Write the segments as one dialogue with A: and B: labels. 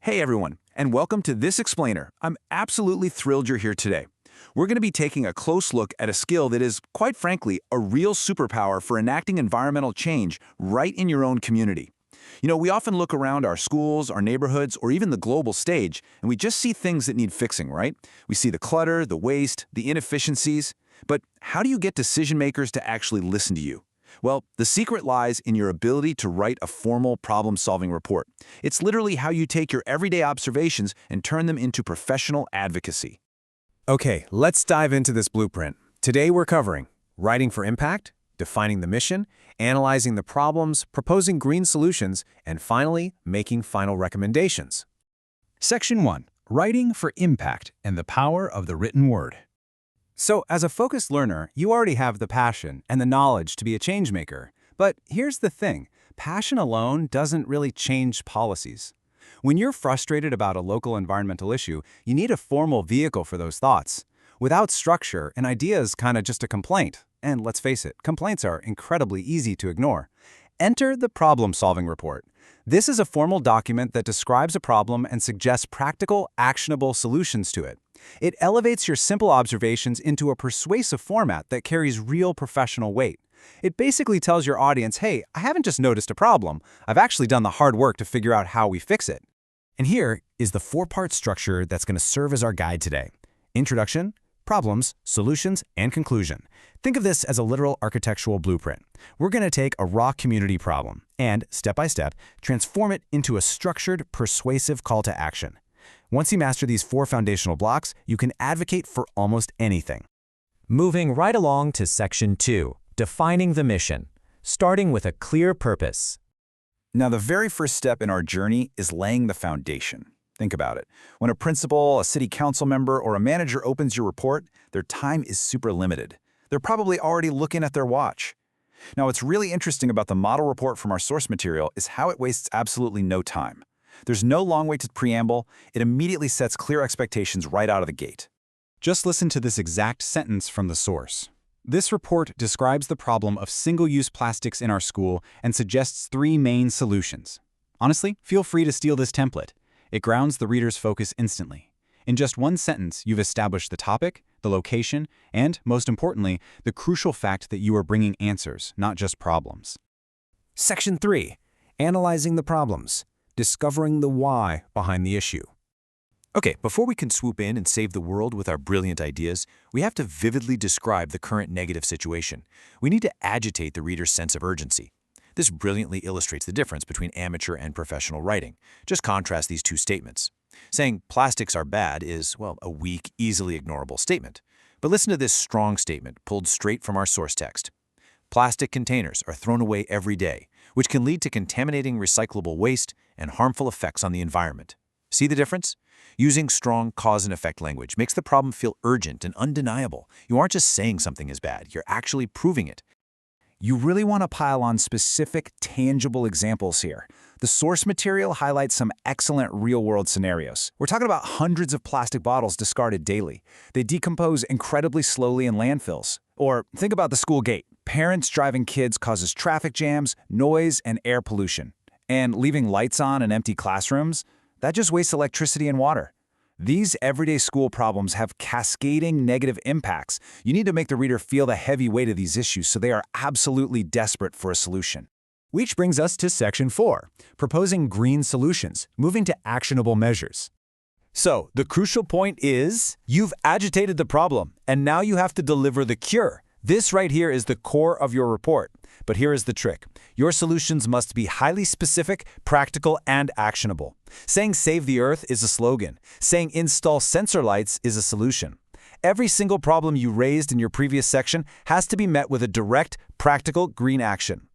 A: Hey everyone, and welcome to This Explainer. I'm absolutely thrilled you're here today. We're going to be taking a close look at a skill that is, quite frankly, a real superpower for enacting environmental change right in your own community. We often look around our schools, our neighborhoods, or even the global stage, and we just see things that need fixing, right? We see the clutter, the waste, the inefficiencies. But how do you get decision makers to actually listen to you? Well, the secret lies in your ability to write a formal problem-solving report. It's literally how you take your everyday observations and turn them into professional advocacy.
B: Okay, let's dive into this blueprint. Today we're covering writing for impact, defining the mission, analyzing the problems, proposing green solutions, and finally, making final recommendations.
C: Section 1. Writing for Impact and the Power of the Written Word.
B: So, as a focused learner, you already have the passion and the knowledge to be a change maker. But here's the thing, passion alone doesn't really change policies. When you're frustrated about a local environmental issue, you need a formal vehicle for those thoughts. Without structure, an idea is kind of just a complaint. And let's face it, complaints are incredibly easy to ignore. Enter the problem-solving report. This is a formal document that describes a problem and suggests practical, actionable solutions to it. It elevates your simple observations into a persuasive format that carries real professional weight. It basically tells your audience, hey, I haven't just noticed a problem, I've actually done the hard work to figure out how we fix it.
C: And here is the four-part structure that's going to serve as our guide today. Introduction, problems, solutions, and conclusion. Think of this as a literal architectural blueprint. We're going to take a raw community problem and, step by step, transform it into a structured, persuasive call to action. Once you master these four foundational blocks, you can advocate for almost anything.
D: Moving right along to Section 2, Defining the Mission, starting with a clear purpose.
A: Now, the very first step in our journey is laying the foundation. Think about it. When a principal, a city council member, or a manager opens your report, their time is super limited. They're probably already looking at their watch. Now, what's really interesting about the model report from our source material is how it wastes absolutely no time. There's no long-waited preamble. It immediately sets clear expectations right out of the gate.
B: Just listen to this exact sentence from the source. This report describes the problem of single-use plastics in our school and suggests three main solutions. Honestly, feel free to steal this template. It grounds the reader's focus instantly. In just one sentence, you've established the topic, the location, and, most importantly, the crucial fact that you are bringing answers, not just problems.
C: Section 3. Analyzing the problems. Discovering the why behind the issue.
E: Okay, before we can swoop in and save the world with our brilliant ideas, we have to vividly describe the current negative situation. We need to agitate the reader's sense of urgency. This brilliantly illustrates the difference between amateur and professional writing. Just contrast these two statements. Saying plastics are bad is, well, a weak, easily ignorable statement. But listen to this strong statement pulled straight from our source text. Plastic containers are thrown away every day, which can lead to contaminating recyclable waste and harmful effects on the environment. See the difference? Using strong cause and effect language makes the problem feel urgent and undeniable. You aren't just saying something is bad, you're actually proving it.
A: You really want to pile on specific, tangible examples here. The source material highlights some excellent real-world scenarios. We're talking about hundreds of plastic bottles discarded daily. They decompose incredibly slowly in landfills. Or think about the school gate. Parents driving kids causes traffic jams, noise, and air pollution. And leaving lights on in empty classrooms, that just wastes electricity and water. These everyday school problems have cascading negative impacts. You need to make the reader feel the heavy weight of these issues so they are absolutely desperate for a solution.
C: Which brings us to Section 4, Proposing Green Solutions, moving to actionable measures.
B: So, the crucial point is, you've agitated the problem, and now you have to deliver the cure. This right here is the core of your report. But here is the trick. Your solutions must be highly specific, practical, and actionable. Saying save the earth is a slogan. Saying install sensor lights is a solution. Every single problem you raised in your previous section has to be met with a direct, practical green action.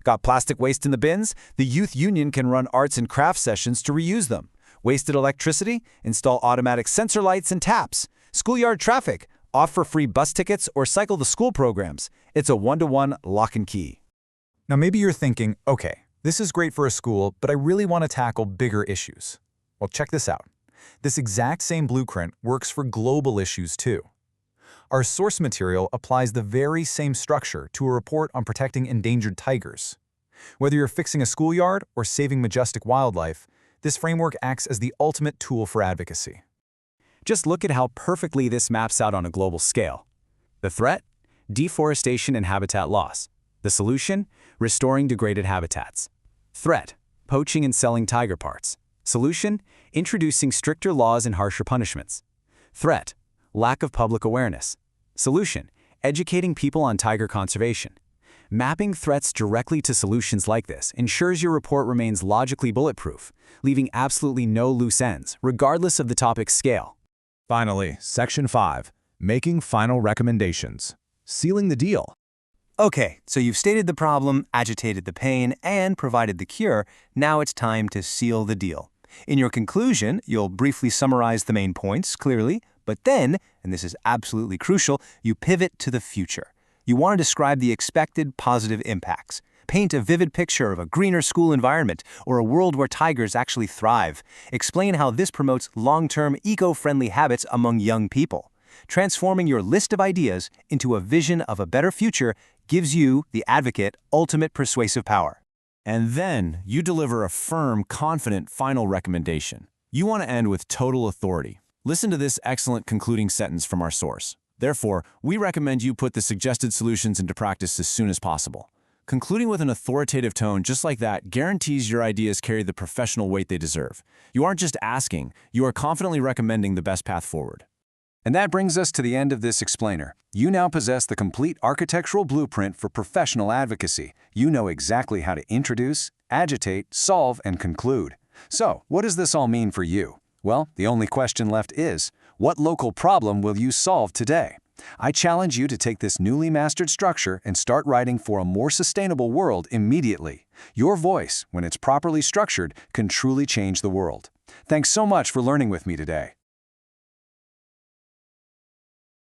B: Got plastic waste in the bins? The youth union can run arts and crafts sessions to reuse them. Wasted electricity? Install automatic sensor lights and taps. Schoolyard traffic? Offer free bus tickets or cycle the school programs. It's a one-to-one lock and key.
F: Now maybe you're thinking, okay, this is great for a school, but I really want to tackle bigger issues. Well, check this out. This exact same blueprint works for global issues too. Our source material applies the very same structure to a report on protecting endangered tigers. Whether you're fixing a schoolyard or saving majestic wildlife, This framework acts as the ultimate tool for advocacy.
B: Just look at how perfectly this maps out on a global scale. The threat? Deforestation and habitat loss. The solution? Restoring degraded habitats. Threat: poaching and selling tiger parts. Solution: introducing stricter laws and harsher punishments. Threat: lack of public awareness. Solution: educating people on tiger conservation. Mapping threats directly to solutions like this ensures your report remains logically bulletproof, leaving absolutely no loose ends, regardless of the topic's scale.
C: Finally, Section 5, Making Final Recommendations. Sealing the deal.
G: Okay, so you've stated the problem, agitated the pain, and provided the cure. Now it's time to seal the deal. In your conclusion, you'll briefly summarize the main points clearly, but then, and this is absolutely crucial, you pivot to the future. You want to describe the expected positive impacts. Paint a vivid picture of a greener school environment or a world where tigers actually thrive. Explain how this promotes long-term eco-friendly habits among young people. Transforming your list of ideas into a vision of a better future gives you, the advocate, ultimate persuasive power.
A: And then you deliver a firm, confident final recommendation. You want to end with total authority. Listen to this excellent concluding sentence from our source. Therefore, we recommend you put the suggested solutions into practice as soon as possible. Concluding with an authoritative tone just like that guarantees your ideas carry the professional weight they deserve. You aren't just asking, you are confidently recommending the best path forward. And that brings us to the end of this explainer. You now possess the complete architectural blueprint for professional advocacy. You know exactly how to introduce, agitate, solve, and conclude. So, what does this all mean for you? Well, the only question left is, what local problem will you solve today? I challenge you to take this newly mastered structure and start writing for a more sustainable world immediately. Your voice, when it's properly structured, can truly change the world. Thanks so much for learning with me today.